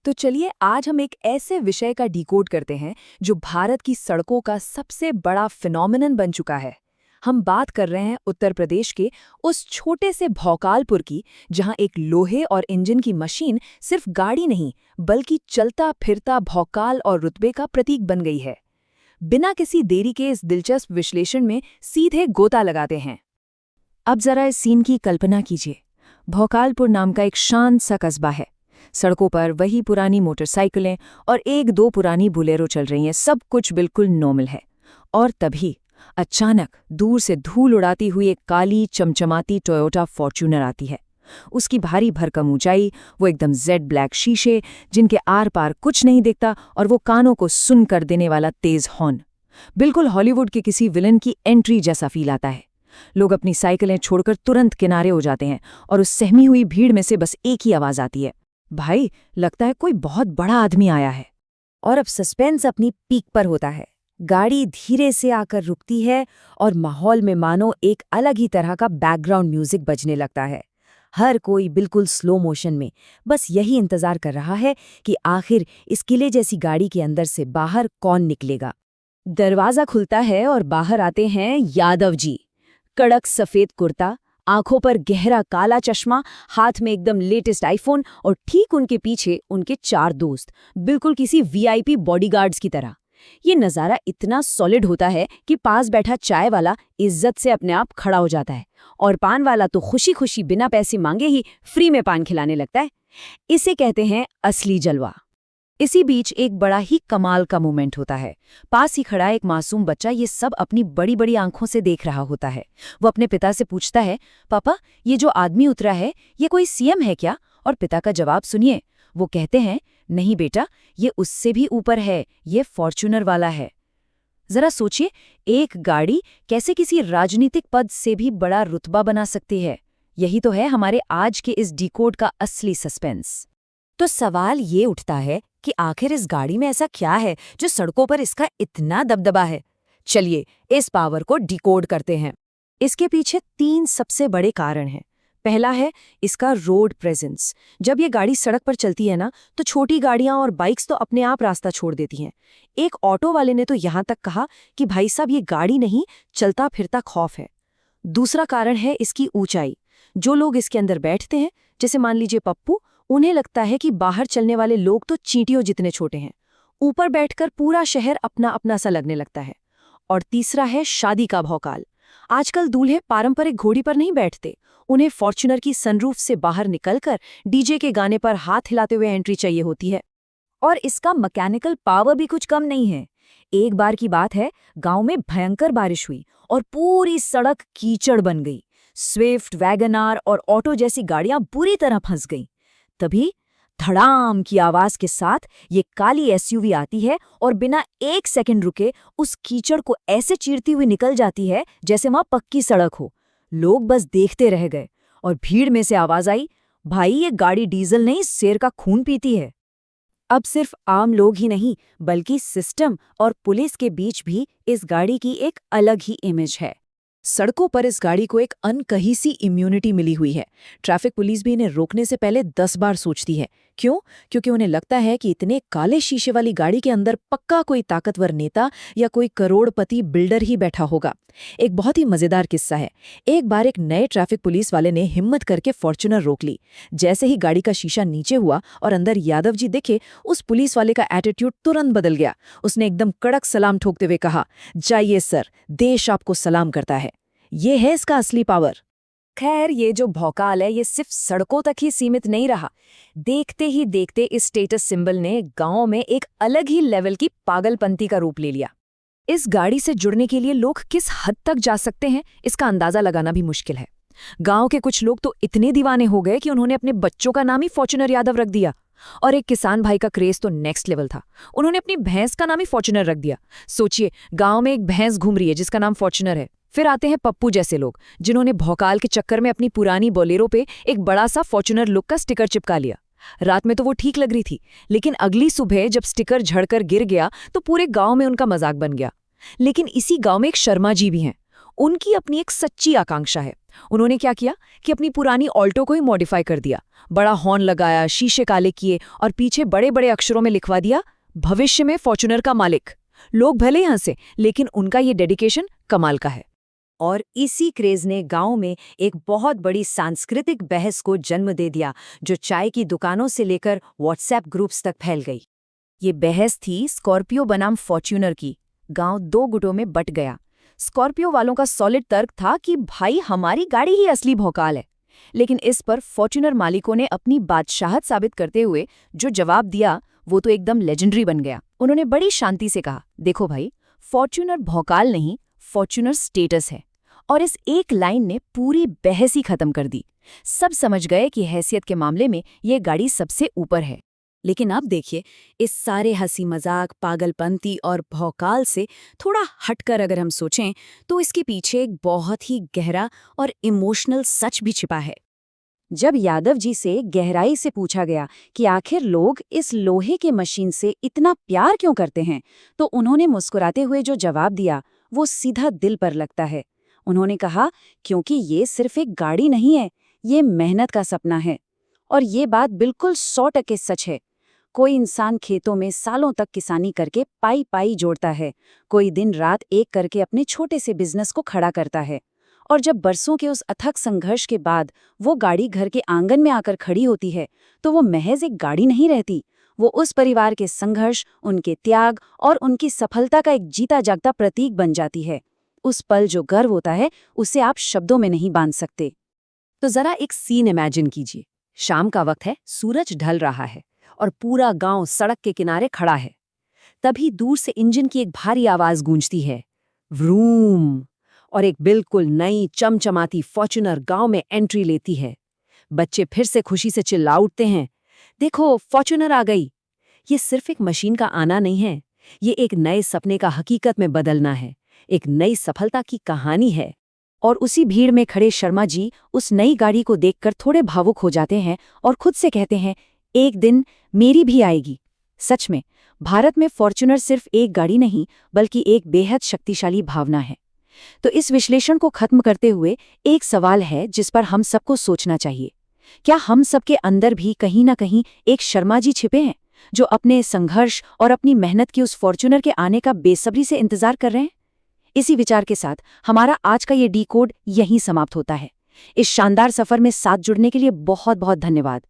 तो चलिए आज हम एक ऐसे विषय का डिकोड करते हैं जो भारत की सड़कों का सबसे बड़ा फिनोमिनन बन चुका है। हम बात कर रहे हैं उत्तर प्रदेश के उस छोटे से भौकालपुर की, जहां एक लोहे और इंजन की मशीन सिर्फ गाड़ी नहीं बल्कि चलता फिरता भौकाल और रुतबे का प्रतीक बन गई है। बिना किसी देरी के इस दिलचस्प विश्लेषण में सीधे गोता लगाते हैं। अब जरा इस सीन की कल्पना कीजिए। भौकालपुर नाम का एक शांत सा कस्बा है। सड़कों पर वही पुरानी मोटरसाइकिलें और एक दो पुरानी बुलेरो चल रही हैं, सब कुछ बिल्कुल नॉर्मल है। और तभी अचानक दूर से धूल उड़ाती हुई एक काली चमचमाती टोयोटा फॉर्च्यूनर आती है। उसकी भारी भरकम ऊंचाई, वो एकदम जेड ब्लैक शीशे जिनके आर पार कुछ नहीं दिखता, और वो कानों को सुन कर देने वाला तेज हॉर्न। बिल्कुल हॉलीवुड के किसी विलन की एंट्री जैसा फील आता है। लोग अपनी साइकिलें छोड़कर तुरंत किनारे हो जाते हैं और उस सहमी हुई भीड़ में से बस एक ही आवाज आती है, भाई लगता है कोई बहुत बड़ा आदमी आया है। और अब सस्पेंस अपनी पीक पर होता है। गाड़ी धीरे से आकर रुकती है और माहौल में मानो एक अलग ही तरह का बैकग्राउंड म्यूजिक बजने लगता है। हर कोई बिल्कुल स्लो मोशन में बस यही इंतजार कर रहा है कि आखिर इस किले जैसी गाड़ी के अंदर से बाहर कौन निकलेगा। दरवाजा खुलता है और बाहर आते हैं यादव जी। कड़क सफेद कुर्ता, आंखों पर गहरा काला चश्मा, हाथ में एकदम लेटेस्ट आईफोन, और ठीक उनके पीछे उनके 4 दोस्त, बिल्कुल किसी वीआईपी बॉडीगार्ड्स की तरह। ये नज़ारा इतना सॉलिड होता है कि पास बैठा चाय वाला इज्जत से अपने आप खड़ा हो जाता है, और पान वाला तो खुशी खुशी बिना पैसे मांगे ही फ्री में पान खिलाने लगता है। इसे कहते हैं असली जलवा। इसी बीच एक बड़ा ही कमाल का मोमेंट होता है। पास ही खड़ा एक मासूम बच्चा ये सब अपनी बड़ी बड़ी आंखों से देख रहा होता है। वो अपने पिता से पूछता है, पापा ये जो आदमी उतरा है ये कोई सीएम है क्या? और पिता का जवाब सुनिए। वो कहते हैं, नहीं बेटा, ये उससे भी ऊपर है, ये फॉर्च्यूनर वाला है। जरा सोचिए, एक गाड़ी कैसे किसी राजनीतिक पद से भी बड़ा रुतबा बना सकती है। यही तो है हमारे आज के इस डिकोड का असली सस्पेंस। तो सवाल ये उठता है कि आखिर इस गाड़ी में ऐसा क्या है जो सड़कों पर इसका इतना दबदबा है। चलिए इस पावर को डिकोड करते हैं। इसके पीछे 3 सबसे बड़े कारण हैं। पहला है इसका रोड प्रेजेंस। जब ये गाड़ी सड़क पर चलती है ना, तो छोटी गाड़ियां और बाइक्स तो अपने आप रास्ता छोड़ देती हैं। एक ऑटो वाले ने तो यहां तक कहा कि भाई साहब ये गाड़ी नहीं, चलता फिरता खौफ है। दूसरा कारण है इसकी ऊंचाई। जो लोग इसके अंदर बैठते हैं, जैसे मान लीजिए पप्पू, उन्हें लगता है कि बाहर चलने वाले लोग तो चींटियों जितने छोटे हैं। ऊपर बैठकर पूरा शहर अपना अपना सा लगने लगता है। और तीसरा है शादी का भौकाल। आजकल दूल्हे पारंपरिक घोड़ी पर नहीं बैठते, उन्हें फॉर्च्यूनर की सनरूफ से बाहर निकलकर डीजे के गाने पर हाथ हिलाते हुए एंट्री चाहिए होती है। और इसका मैकेनिकल पावर भी कुछ कम नहीं है। एक बार की बात है, गांव में भयंकर बारिश हुई और पूरी सड़क कीचड़ बन गई। स्विफ्ट, वैगनआर और ऑटो जैसी गाड़ियां बुरी तरह फंस गईं। तभी धड़ाम की आवाज के साथ ये काली एसयूवी आती है और बिना 1 सेकंड रुके उस कीचड़ को ऐसे चीरती हुई निकल जाती है जैसे वहां पक्की सड़क हो। लोग बस देखते रह गए और भीड़ में से आवाज आई, भाई ये गाड़ी डीजल नहीं, शेर का खून पीती है। अब सिर्फ आम लोग ही नहीं बल्कि सिस्टम और पुलिस के बीच भी इस गाड़ी की एक अलग ही इमेज है। सड़कों पर इस गाड़ी को एक अनकही सी इम्यूनिटी मिली हुई है। ट्रैफिक पुलिस भी इन्हें रोकने से पहले 10 बार सोचती है। क्यों? क्योंकि उन्हें लगता है कि इतने काले शीशे वाली गाड़ी के अंदर पक्का कोई ताकतवर नेता या कोई करोड़पति बिल्डर ही बैठा होगा। एक बहुत ही मजेदार किस्सा है। एक बार एक नए ट्रैफिक पुलिस वाले ने हिम्मत करके फॉर्च्यूनर रोक ली। जैसे ही गाड़ी का शीशा नीचे हुआ और अंदर यादव जी दिखे, उस पुलिस वाले का एटीट्यूड तुरंत बदल गया। उसने एकदम कड़क सलाम ठोकते हुए कहा, जाइए सर, देश आपको सलाम करता है। ये है इसका असली पावर। खैर, ये जो भौकाल है ये सिर्फ सड़कों तक ही सीमित नहीं रहा। देखते ही देखते इस स्टेटस सिंबल ने गांव में एक अलग ही लेवल की पागलपंती का रूप ले लिया। इस गाड़ी से जुड़ने के लिए लोग किस हद तक जा सकते हैं, इसका अंदाजा लगाना भी मुश्किल है। गांव के कुछ लोग तो इतने दीवाने हो गए कि उन्होंने अपने बच्चों का नाम ही फॉर्च्यूनर यादव रख दिया। और एक किसान भाई का क्रेज तो नेक्स्ट लेवल था। उन्होंने अपनी भैंस का नाम ही फॉर्च्यूनर रख दिया। सोचिए, गांव में एक भैंस घूम रही है जिसका नाम फॉर्च्यूनर है। फिर आते हैं पप्पू जैसे लोग, जिन्होंने भौकाल के चक्कर में अपनी पुरानी बोलेरो पे एक बड़ा सा फॉर्च्यूनर लुक का स्टिकर चिपका लिया। रात में तो वो ठीक लग रही थी, लेकिन अगली सुबह जब स्टिकर झड़कर गिर गया तो पूरे गांव में उनका मजाक बन गया। लेकिन इसी गांव में एक शर्मा जी भी हैं। उनकी अपनी एक सच्ची आकांक्षा है। उन्होंने क्या किया कि अपनी पुरानी ऑल्टो को ही मॉडिफाई कर दिया, बड़ा हॉर्न लगाया, शीशे काले किए और पीछे बड़े बड़े अक्षरों में लिखवा दिया, भविष्य में फॉर्च्यूनर का मालिक। लोग भले ही हंसे, लेकिन उनका ये डेडिकेशन कमाल का है। और इसी क्रेज ने गांव में एक बहुत बड़ी सांस्कृतिक बहस को जन्म दे दिया, जो चाय की दुकानों से लेकर व्हाट्सएप ग्रुप्स तक फैल गई। ये बहस थी स्कॉर्पियो बनाम फॉर्च्यूनर की। गांव दो गुटों में बट गया। स्कॉर्पियो वालों का सॉलिड तर्क था कि भाई हमारी गाड़ी ही असली भौकाल है, लेकिन इस पर फॉर्च्यूनर मालिकों ने अपनी बादशाहत साबित करते हुए जो जवाब दिया वो तो एकदम लेजेंडरी बन गया। उन्होंने बड़ी शांति से कहा, देखो भाई, फॉर्च्यूनर भौकाल नहीं, फॉर्च्यूनर स्टेटस है। और इस एक लाइन ने पूरी बहस ही खत्म कर दी। सब समझ गए कि हैसियत के मामले में ये गाड़ी सबसे ऊपर है। लेकिन अब देखिए, इस सारे हंसी मजाक, पागलपंती और भौकाल से थोड़ा हटकर अगर हम सोचें तो इसके पीछे एक बहुत ही गहरा और इमोशनल सच भी छिपा है। जब यादव जी से गहराई से पूछा गया कि आखिर लोग इस लोहे के मशीन से इतना प्यार क्यों करते हैं, तो उन्होंने मुस्कुराते हुए जो जवाब दिया वो सीधा दिल पर लगता है। उन्होंने कहा, क्योंकि ये सिर्फ एक गाड़ी नहीं है, ये मेहनत का सपना है। और ये बात बिल्कुल 100% सच है। कोई इंसान खेतों में सालों तक किसानी करके पाई पाई जोड़ता है, कोई दिन रात एक करके अपने छोटे से बिजनेस को खड़ा करता है, और जब बरसों के उस अथक संघर्ष के बाद वो गाड़ी घर के आंगन में आकर खड़ी होती है, तो वो महज एक गाड़ी नहीं रहती, वो उस परिवार के संघर्ष, उनके त्याग और उनकी सफलता का एक जीता जागता प्रतीक बन जाती है। उस पल जो गर्व होता है, उसे आप शब्दों में नहीं बांध सकते। तो जरा एक सीन इमेजिन कीजिए। शाम का वक्त है, सूरज ढल रहा है और पूरा गांव सड़क के किनारे खड़ा है। तभी दूर से इंजन की एक भारी आवाज गूंजती है, व्रूम, और एक बिल्कुल नई चमचमाती फॉर्च्यूनर गांव में एंट्री लेती है। बच्चे फिर से खुशी से चिल्ला उठते हैं, देखो फॉर्च्यूनर आ गई। ये सिर्फ एक मशीन का आना नहीं है, ये एक नए सपने का हकीकत में बदलना है, एक नई सफलता की कहानी है। और उसी भीड़ में खड़े शर्मा जी उस नई गाड़ी को देखकर थोड़े भावुक हो जाते हैं और खुद से कहते हैं, एक दिन मेरी भी आएगी। सच में भारत में फॉर्च्यूनर सिर्फ एक गाड़ी नहीं, बल्कि एक बेहद शक्तिशाली भावना है। तो इस विश्लेषण को खत्म करते हुए एक सवाल है जिस पर हम सबको सोचना चाहिए। क्या हम सबके अंदर भी कहीं ना कहीं एक शर्मा जी छिपे हैं, जो अपने संघर्ष और अपनी मेहनत की उस फॉर्च्यूनर के आने का बेसब्री से इंतजार कर रहे हैं? इसी विचार के साथ हमारा आज का ये डी कोड यहीं समाप्त होता है। इस शानदार सफर में साथ जुड़ने के लिए बहुत बहुत धन्यवाद।